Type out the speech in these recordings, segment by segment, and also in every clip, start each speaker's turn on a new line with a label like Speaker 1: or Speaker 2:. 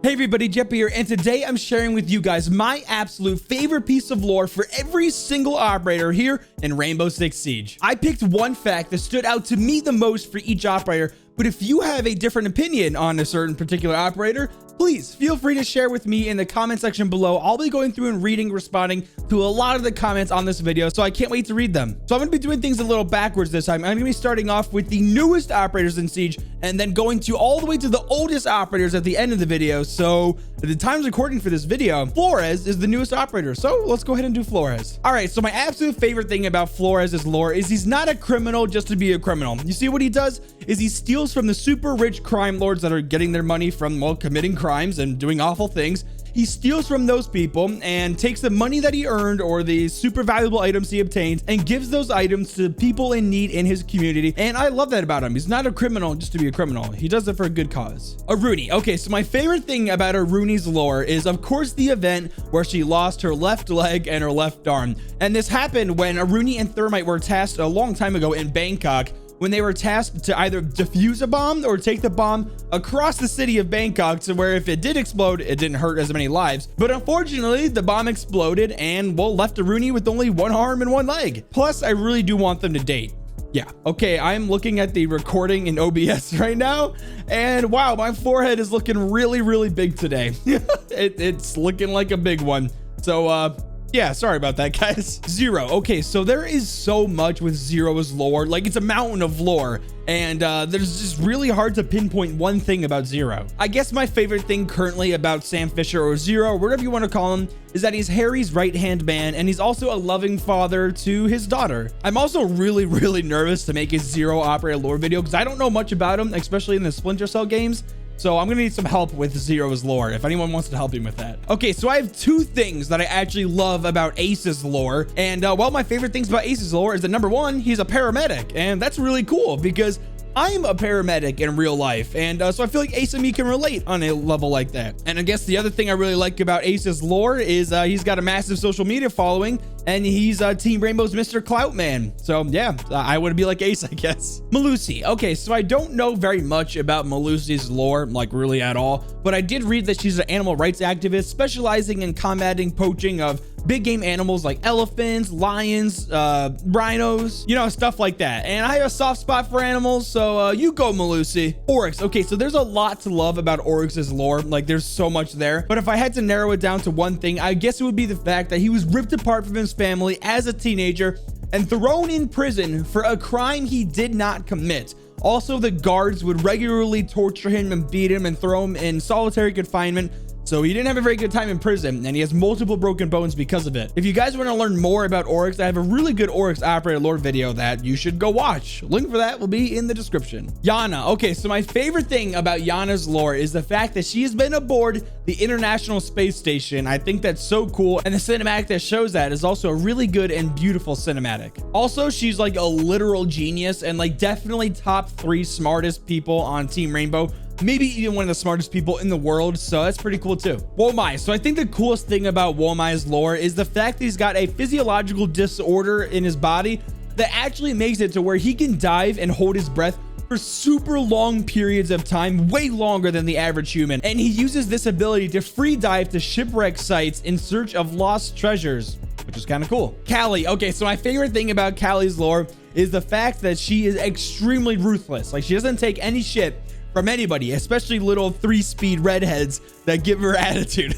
Speaker 1: Hey everybody, Jeppy here, and today I'm sharing with you guys my absolute favorite piece of lore for every single operator here in Rainbow Six Siege. I picked one fact that stood out to me the most for each operator, but if you have a different opinion on a certain particular operator, please feel free to share with me in the comment section below. I'll be going through and reading, responding to a lot of the comments on this video, so I can't wait to read them. So I'm going to be doing things a little backwards this time. I'm going to be starting off with the newest operators in Siege, and then going to all the way to the oldest operators at the end of the video. So at the time of recording for this video, Flores is the newest operator. So let's go ahead and do Flores. All right, so my absolute favorite thing about Flores' lore is he's not a criminal just to be a criminal. You see, what he does is he steals from the super rich crime lords that are getting their money from, well, committing crimes and doing awful things. He steals from those people and takes the money that he earned or the super valuable items he obtains and gives those items to people in need in his community. And I love that about him. He's not a criminal just to be a criminal. He does it for a good cause. Aruni. Okay, so my favorite thing about Aruni's lore is, of course, the event where she lost her left leg and her left arm. And this happened when Aruni and Thermite were tasked a long time ago in Bangkok, when they were tasked to either defuse a bomb or take the bomb across the city of Bangkok to where if it did explode, it didn't hurt as many lives. But unfortunately, the bomb exploded and, well, left Aruni with only one arm and one leg. Plus, I really do want them to date. Yeah, okay, I'm looking at the recording in OBS right now, and wow, my forehead is looking really, really big today. It's looking like a big one. So, yeah, sorry about that, guys. Zero. Okay, so there is so much with Zero's lore. Like, it's a mountain of lore. And there's just really hard to pinpoint one thing about Zero. I guess my favorite thing currently about Sam Fisher, or Zero, whatever you want to call him, is that he's Harry's right-hand man, and he's also a loving father to his daughter. I'm also really, really nervous to make a Zero operator lore video because I don't know much about him, especially in the Splinter Cell games. So I'm gonna need some help with Zero's lore if anyone wants to help me with that. Okay, so I have two things that I actually love about Ace's lore. And well, my favorite things about Ace's lore is that number one, he's a paramedic. And that's really cool because I'm a paramedic in real life. And so I feel like Ace and me can relate on a level like that. And I guess the other thing I really like about Ace's lore is he's got a massive social media following, and he's Team Rainbow's Mr. Clout Man. So yeah, I would be like Ace, I guess. Melusi. Okay, so I don't know very much about Melusi's lore, like really at all, but I did read that she's an animal rights activist specializing in combating poaching of big game animals like elephants, lions, rhinos, you know, stuff like that. And I have a soft spot for animals, so you go, Melusi. Oryx. Okay, so there's a lot to love about Oryx's lore. Like, there's so much there. But if I had to narrow it down to one thing, I guess it would be the fact that he was ripped apart from his family as a teenager and thrown in prison for a crime he did not commit. Also, the guards would regularly torture him and beat him and throw him in solitary confinement. So he didn't have a very good time in prison, and he has multiple broken bones because of it. If you guys want to learn more about Oryx, I have a really good Oryx operator lore video that you should go watch. Link for that will be in the description. Iana. Okay, so my favorite thing about Iana's lore is the fact that she has been aboard the International Space Station. I think that's so cool, and the cinematic that shows that is also a really good and beautiful cinematic. Also, she's like a literal genius and like definitely top 3 smartest people on Team Rainbow. Maybe even one of the smartest people in the world, so that's pretty cool too. Wamai. So I think the coolest thing about Wamai's lore is the fact that he's got a physiological disorder in his body that actually makes it to where he can dive and hold his breath for super long periods of time, way longer than the average human. And he uses this ability to free dive to shipwreck sites in search of lost treasures, which is kind of cool. Callie. Okay, so my favorite thing about Callie's lore is the fact that she is extremely ruthless. Like, she doesn't take any shit from anybody, especially little 3-speed redheads that give her attitude.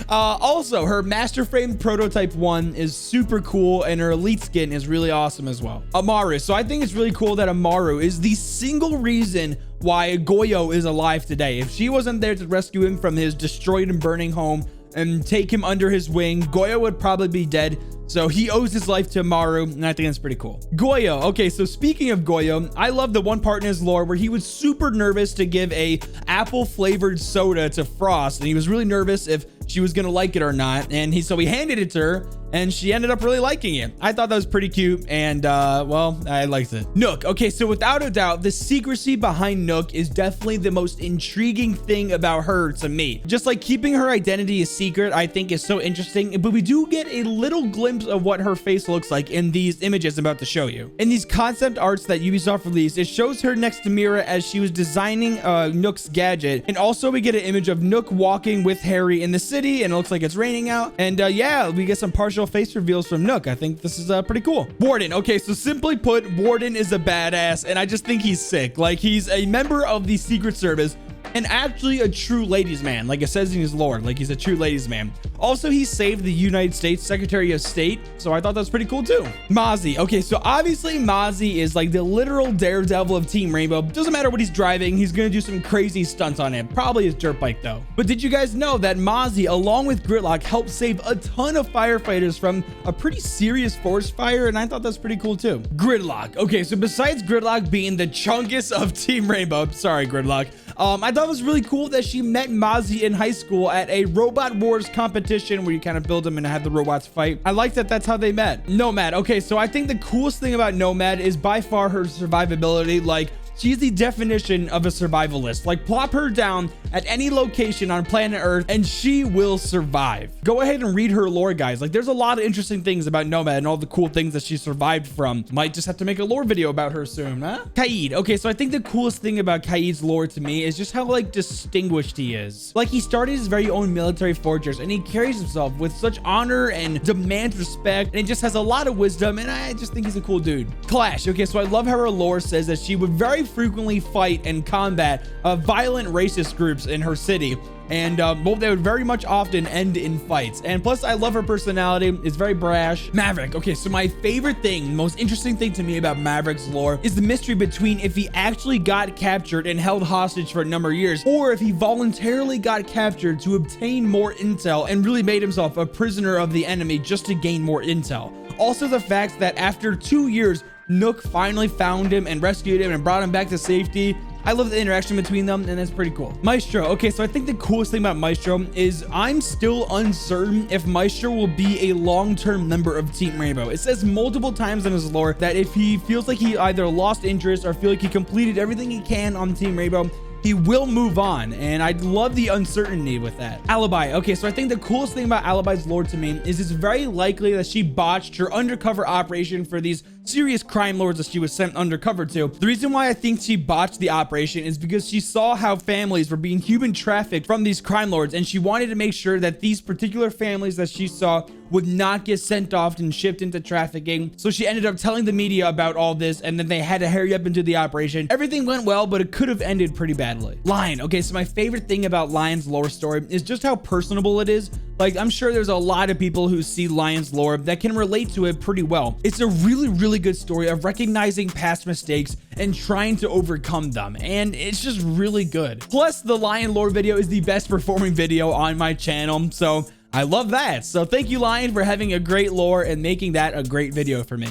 Speaker 1: Also, her master frame prototype 1 is super cool, and her elite skin is really awesome as well. Amaru. So I think it's really cool that Amaru is the single reason why Goyo is alive today. If she wasn't there to rescue him from his destroyed and burning home and take him under his wing, Goyo would probably be dead. So he owes his life to Amaru, and I think that's pretty cool. Goyo. Okay, so speaking of Goyo, I love the one part in his lore where he was super nervous to give a apple flavored soda to Frost, and he was really nervous if she was gonna like it or not. And so he handed it to her, and she ended up really liking it. I thought that was pretty cute, and well, I liked it. Nokk. Okay, so without a doubt, the secrecy behind Nokk is definitely the most intriguing thing about her to me. Just like keeping her identity a secret, I think is so interesting, but we do get a little glimpse of what her face looks like in these images I'm about to show you. In these concept arts that Ubisoft released, it shows her next to Mira as she was designing Nook's gadget, and also we get an image of Nokk walking with Harry in the city, and it looks like it's raining out, and yeah, we get some partial face reveals from Nokk. I think this is pretty cool. Warden. Okay, so simply put, Warden is a badass, and I just think he's sick. Like, he's a member of the Secret Service and actually a true ladies man, like it says in his lore. Like, he's a true ladies man. Also, he saved the United States Secretary of State, so I thought that was pretty cool too. Mozzie. Okay, so obviously Mozzie is like the literal daredevil of Team Rainbow. Doesn't matter what he's driving, he's gonna do some crazy stunts on it. Probably his dirt bike though. But did you guys know that Mozzie, along with Gridlock, helped save a ton of firefighters from a pretty serious forest fire? And I thought that's pretty cool too. Gridlock. Okay, so besides Gridlock being the chungus of Team Rainbow, sorry Gridlock, I thought it was really cool that she met Mozzie in high school at a Robot Wars competition where you kind of build them and have the robots fight. I like that that's how they met. Nomad. Okay, so I think the coolest thing about Nomad is by far her survivability. Like, she's the definition of a survivalist. Like, plop her down at any location on planet Earth and she will survive. Go ahead and read her lore, guys. Like, there's a lot of interesting things about Nomad and all the cool things that she survived from. Might just have to make a lore video about her soon, huh? Kaid. Okay, so I think the coolest thing about Kaid's lore to me is just how, like, distinguished he is. Like, he started his very own military fortress and he carries himself with such honor and demands respect, and he just has a lot of wisdom, and I just think he's a cool dude. Clash. Okay, so I love how her lore says that she would very frequently fight and combat violent racist groups in her city, and well, they would very much often end in fights. And plus, I love her personality. It's very brash. Maverick. Okay, so my favorite thing, most interesting thing to me about Maverick's lore is the mystery between if he actually got captured and held hostage for a number of years, or if he voluntarily got captured to obtain more intel and really made himself a prisoner of the enemy just to gain more intel. Also, the fact that after 2 years, Nokk finally found him and rescued him and brought him back to safety. I love the interaction between them, and that's pretty cool. Maestro. Okay, so I think the coolest thing about Maestro is I'm still uncertain if Maestro will be a long-term member of Team Rainbow. It says multiple times in his lore that if he feels like he either lost interest or feel like he completed everything he can on Team Rainbow, he will move on, and I love the uncertainty with that. Alibi. Okay, so I think the coolest thing about Alibi's lore to me is it's very likely that she botched her undercover operation for these serious crime lords that she was sent undercover to. The reason why I think she botched the operation is because she saw how families were being human trafficked from these crime lords, and she wanted to make sure that these particular families that she saw would not get sent off and shipped into trafficking. So she ended up telling the media about all this, and then they had to hurry up and do the operation. Everything went well, but it could have ended pretty badly. Lion. Okay, so my favorite thing about Lion's lore story is just how personable it is. Like, I'm sure there's a lot of people who see Lion's lore that can relate to it pretty well. It's a really, really good story of recognizing past mistakes and trying to overcome them, and it's just really good. Plus, the Lion lore video is the best performing video on my channel, so I love that. So thank you, Lion, for having a great lore and making that a great video for me.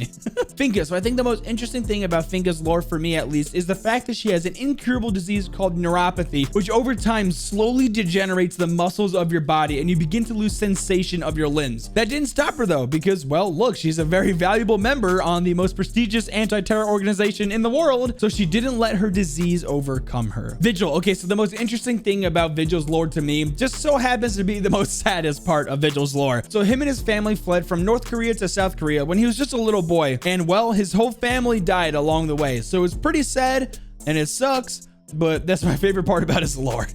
Speaker 1: Finka. So I think the most interesting thing about Finka's lore, for me at least, is the fact that she has an incurable disease called neuropathy, which over time slowly degenerates the muscles of your body and you begin to lose sensation of your limbs. That didn't stop her though, because, well, look, she's a very valuable member on the most prestigious anti-terror organization in the world, so she didn't let her disease overcome her. Vigil. Okay, so the most interesting thing about Vigil's lore to me just so happens to be the most saddest part of Vigil's lore. So him and his family fled from North Korea to South Korea when he was just a little boy, and well, his whole family died along the way. So it's pretty sad and it sucks, but that's my favorite part about his lore.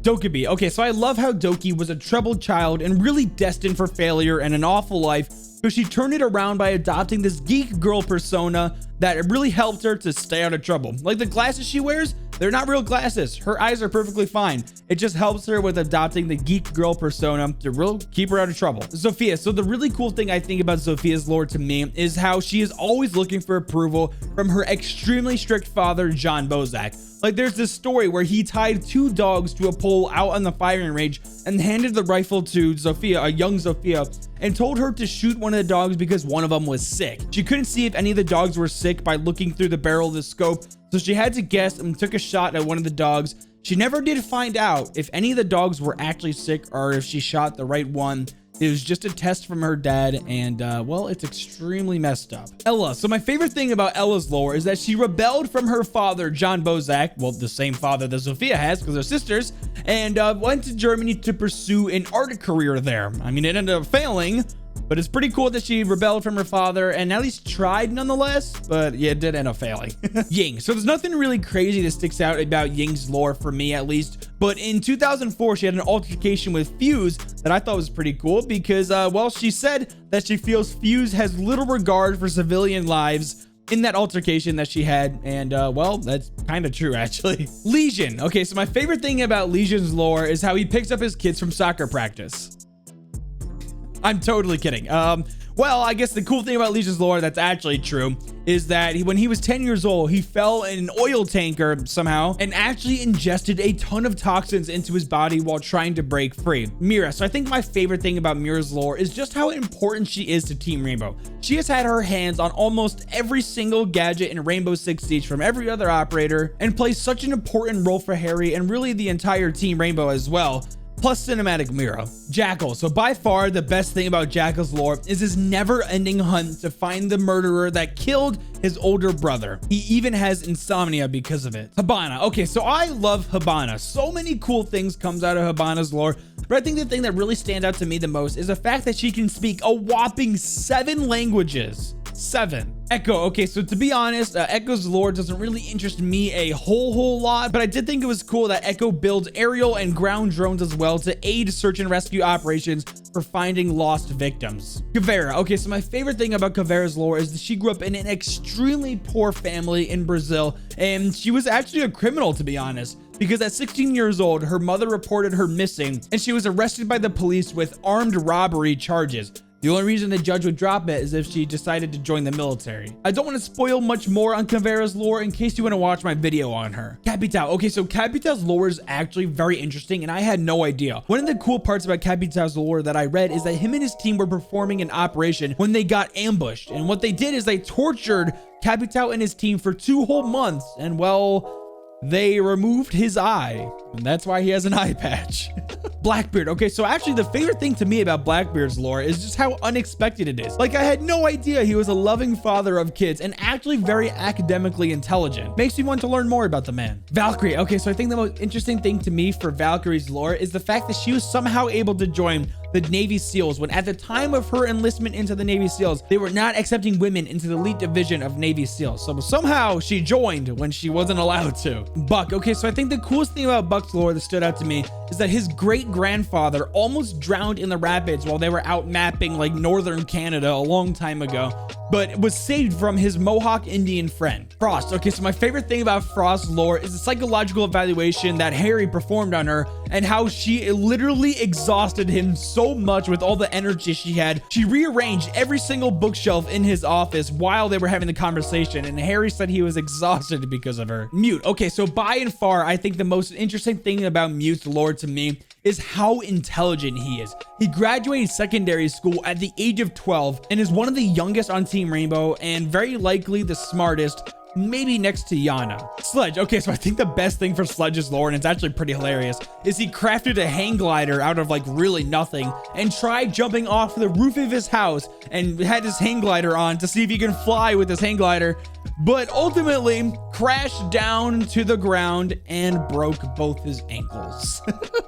Speaker 1: Dokkeabi. Okay, so I love how Doki was a troubled child and really destined for failure and an awful life, but she turned it around by adopting this geek girl persona that really helped her to stay out of trouble. Like the glasses she wears, they're not real glasses. Her eyes are perfectly fine. It just helps her with adopting the geek girl persona to really keep her out of trouble. Zofia. So the really cool thing I think about Zofia's lore to me is how she is always looking for approval from her extremely strict father, John Bozak. Like, there's this story where he tied 2 dogs to a pole out on the firing range and handed the rifle to Zofia, a young Zofia, and told her to shoot one of the dogs because one of them was sick. She couldn't see if any of the dogs were sick by looking through the barrel of the scope, so she had to guess and took a shot at one of the dogs. She never did find out if any of the dogs were actually sick or if she shot the right one. It was just a test from her dad, and well, it's extremely messed up. Ella. So my favorite thing about Ella's lore is that she rebelled from her father, John Bozak, well, the same father that Zofia has because they're sisters, and went to Germany to pursue an art career there. I mean, it ended up failing, but it's pretty cool that she rebelled from her father and at least tried nonetheless, but yeah, it did end up failing. Ying. So there's nothing really crazy that sticks out about Ying's lore for me, at least. But in 2004, she had an altercation with Fuse that I thought was pretty cool because, well, she said that she feels Fuse has little regard for civilian lives in that altercation that she had. And, well, that's kind of true, actually. Lesion. Okay, so my favorite thing about Lesion's lore is how he picks up his kids from soccer practice. I'm totally kidding. Well, I guess the cool thing about Legion's lore that's actually true is that when he was 10 years old, he fell in an oil tanker somehow and actually ingested a ton of toxins into his body while trying to break free. Mira. So I think my favorite thing about Mira's lore is just how important she is to Team Rainbow. She has had her hands on almost every single gadget in Rainbow Six Siege from every other operator and plays such an important role for Harry and really the entire Team Rainbow as well. Plus cinematic Mira. Jackal. So by far the best thing about Jackal's lore is his never-ending hunt to find the murderer that killed his older brother. He even has insomnia because of it. Hibana. Okay, so I love Hibana. So many cool things comes out of Hibana's lore, but I think the thing that really stands out to me the most is the fact that she can speak a whopping 7 languages. 7. Echo. Okay, so to be honest, Echo's lore doesn't really interest me a whole lot, but I did think it was cool that Echo builds aerial and ground drones as well to aid search and rescue operations for finding lost victims. Caveira. Okay, so my favorite thing about Caveira's lore is that she grew up in an extremely poor family in Brazil, and she was actually a criminal, to be honest, because at 16 years old, her mother reported her missing, and she was arrested by the police with armed robbery charges. The only reason the judge would drop it is if she decided to join the military. I don't want to spoil much more on Caveira's lore in case you want to watch my video on her. Capitao. Okay, so Capitao's lore is actually very interesting and I had no idea. One of the cool parts about Capitao's lore that I read is that him and his team were performing an operation when they got ambushed. And what they did is they tortured Capitao and his team for 2 whole months. And well, they removed his eye, and that's why he has an eye patch. Blackbeard. Okay, so actually the favorite thing to me about Blackbeard's lore is just how unexpected it is. Like, I had no idea he was a loving father of kids and actually very academically intelligent. Makes me want to learn more about the man. Valkyrie. Okay, so I think the most interesting thing to me for Valkyrie's lore is the fact that she was somehow able to join the Navy SEALs when at the time of her enlistment into the Navy SEALs, they were not accepting women into the elite division of Navy SEALs. So somehow she joined when she wasn't allowed to. Buck. Okay, so I think the coolest thing about Buck's lore that stood out to me is that his great-grandfather almost drowned in the rapids while they were out mapping like northern Canada a long time ago, but was saved from his Mohawk Indian friend. Frost. Okay, so my favorite thing about Frost's lore is the psychological evaluation that Harry performed on her and how she literally exhausted him so much with all the energy she had. She rearranged every single bookshelf in his office while they were having the conversation, and Harry said he was exhausted because of her. Mute. Okay, so by and far, I think the most interesting thing about Mute's lore to me is how intelligent he is. He graduated secondary school at the age of 12 and is one of the youngest on Team Rainbow and very likely the smartest, maybe next to Iana. Sledge. Okay, so I think the best thing for Sledge's lore, and it's actually pretty hilarious, is he crafted a hang glider out of like really nothing and tried jumping off the roof of his house and had his hang glider on to see if he can fly with his hang glider, but ultimately crashed down to the ground and broke both his ankles.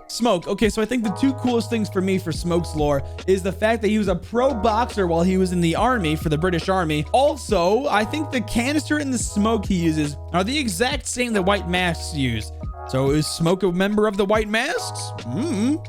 Speaker 1: Smoke. Okay, so I think the 2 coolest things for me for Smoke's lore is the fact that he was a pro boxer while he was in the army for the British Army. Also, I think the canister and the smoke he uses are the exact same that White Masks use. So is Smoke a member of the White Masks?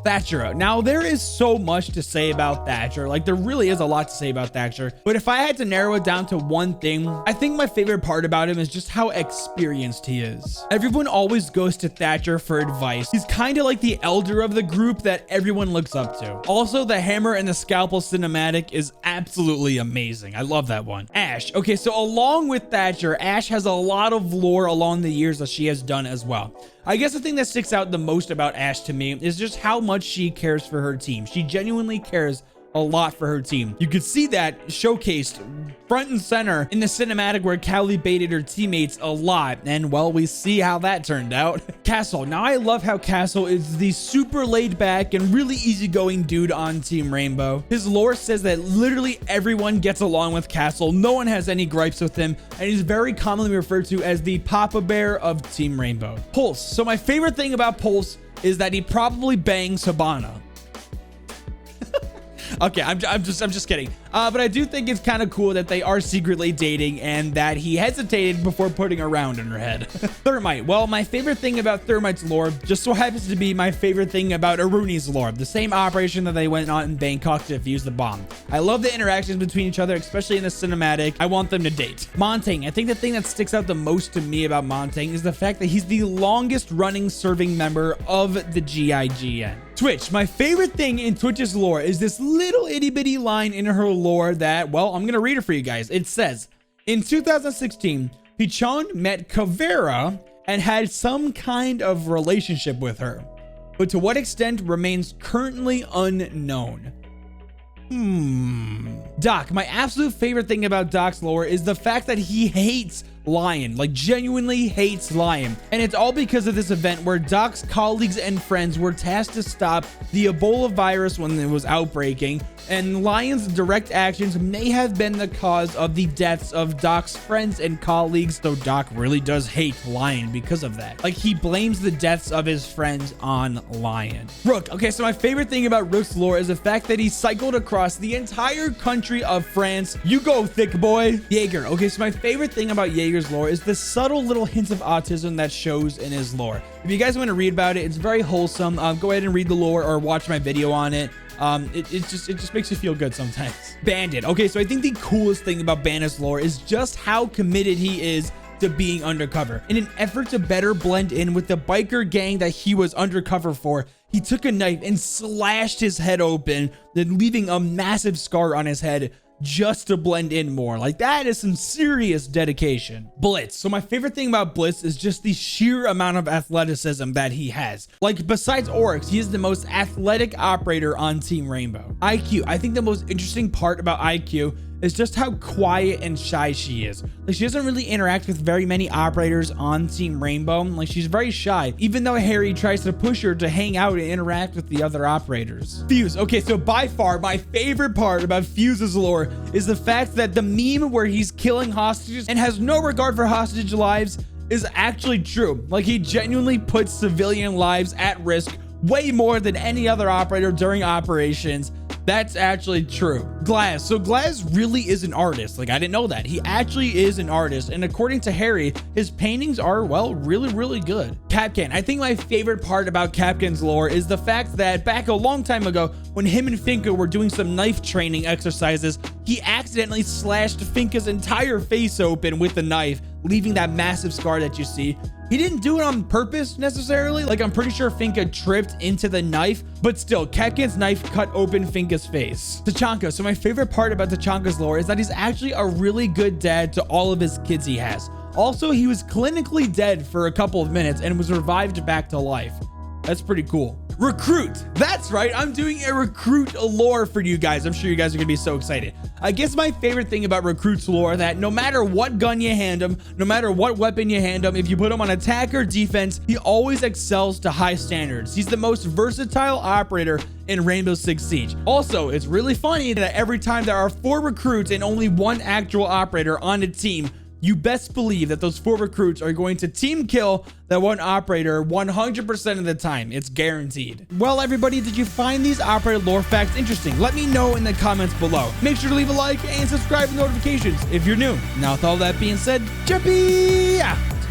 Speaker 1: Thatcher. Now, there is so much to say about Thatcher. Like, there really is a lot to say about Thatcher. But if I had to narrow it down to one thing, I think my favorite part about him is just how experienced he is. Everyone always goes to Thatcher for advice. He's kind of like the elder of the group that everyone looks up to. Also, the hammer and the scalpel cinematic is absolutely amazing. I love that one. Ash. Okay, so along with Thatcher, Ash has a lot of lore along the years that she has done as well. I guess the thing that sticks out the most about Ash to me is just how much she cares for her team. She genuinely cares a lot for her team. You could see that showcased front and center in the cinematic where Callie baited her teammates a lot, and well, we see how that turned out. Castle. Now I love how Castle is the super laid back and really easygoing dude on Team Rainbow. His lore says that literally everyone gets along with Castle. No one has any gripes with him, and he's very commonly referred to as the Papa Bear of Team Rainbow. Pulse. So my favorite thing about Pulse is that he probably bangs Hibana. Okay, I'm just kidding. But I do think it's kind of cool that they are secretly dating and that he hesitated before putting a round in her head. Thermite. Well, my favorite thing about Thermite's lore just so happens to be my favorite thing about Aruni's lore, the same operation that they went on in Bangkok to defuse the bomb. I love the interactions between each other, especially in the cinematic. I want them to date. Montaigne. I think the thing that sticks out the most to me about Montaigne is the fact that he's the longest running serving member of the GIGN. Twitch. My favorite thing in Twitch's lore is this little itty bitty line in her lore that, well, I'm gonna read it for you guys. It says, in 2016, Pichon met Caveira and had some kind of relationship with her, but to what extent remains currently unknown. Doc. My absolute favorite thing about Doc's lore is the fact that he hates Lion, like genuinely hates Lion, and it's all because of this event where Doc's colleagues and friends were tasked to stop the Ebola virus when it was outbreaking, and Lion's direct actions may have been the cause of the deaths of Doc's friends and colleagues, though Doc really does hate Lion because of that. Like, he blames the deaths of his friends on Lion. Rook. Okay, so my favorite thing about Rook's lore is the fact that he cycled across the entire country of France. You go, thick boy. Jaeger. Okay, so my favorite thing about Jaeger's lore is the subtle little hints of autism that shows in his lore. If you guys want to read about it, it's very wholesome. Go ahead and read the lore or watch my video on it. It just makes you feel good sometimes. Bandit. Okay, so I think the coolest thing about Bandit's lore is just how committed he is to being undercover. In an effort to better blend in with the biker gang that he was undercover for, he took a knife and slashed his head open, then leaving a massive scar on his head just to blend in more. Like, that is some serious dedication. Blitz. So my favorite thing about Blitz is just the sheer amount of athleticism that he has. Like, besides Oryx, he is the most athletic operator on Team Rainbow. IQ. I think the most interesting part about IQ is just how quiet and shy she is. Like, she doesn't really interact with very many operators on Team Rainbow. Like, she's very shy, even though Harry tries to push her to hang out and interact with the other operators. Fuse. Okay, so by far my favorite part about Fuse's lore is the fact that the meme where he's killing hostages and has no regard for hostage lives is actually true. Like, he genuinely puts civilian lives at risk way more than any other operator during operations. That's actually true. Glass. So Glass really is an artist. Like, I didn't know that. He actually is an artist. And according to Harry, his paintings are, well, really good. Capcan. I think my favorite part about Capcan's lore is the fact that back a long time ago, when him and Finka were doing some knife training exercises, he accidentally slashed Finka's entire face open with the knife, leaving that massive scar that you see. He didn't do it on purpose necessarily. Like, I'm pretty sure Finka tripped into the knife, but still, Capcan's knife cut open Finka's face. Tachanka. So my favorite part about Tachanka's lore is that he's actually a really good dad to all of his kids he has. Also, he was clinically dead for a couple of minutes and was revived back to life. That's pretty cool. Recruit. That's right. I'm doing a recruit lore for you guys. I'm sure you guys are gonna be so excited. I guess my favorite thing about recruit's lore that no matter what gun you hand him, no matter what weapon you hand him, if you put him on attack or defense, he always excels to high standards. He's the most versatile operator in Rainbow Six Siege. Also, it's really funny that every time there are 4 recruits and only 1 actual operator on a team, you best believe that those 4 recruits are going to team kill that 1 operator 100% of the time. It's guaranteed. Well, everybody, did you find these operator lore facts interesting? Let me know in the comments below. Make sure to leave a like and subscribe with notifications if you're new. Now, with all that being said, Jumpy!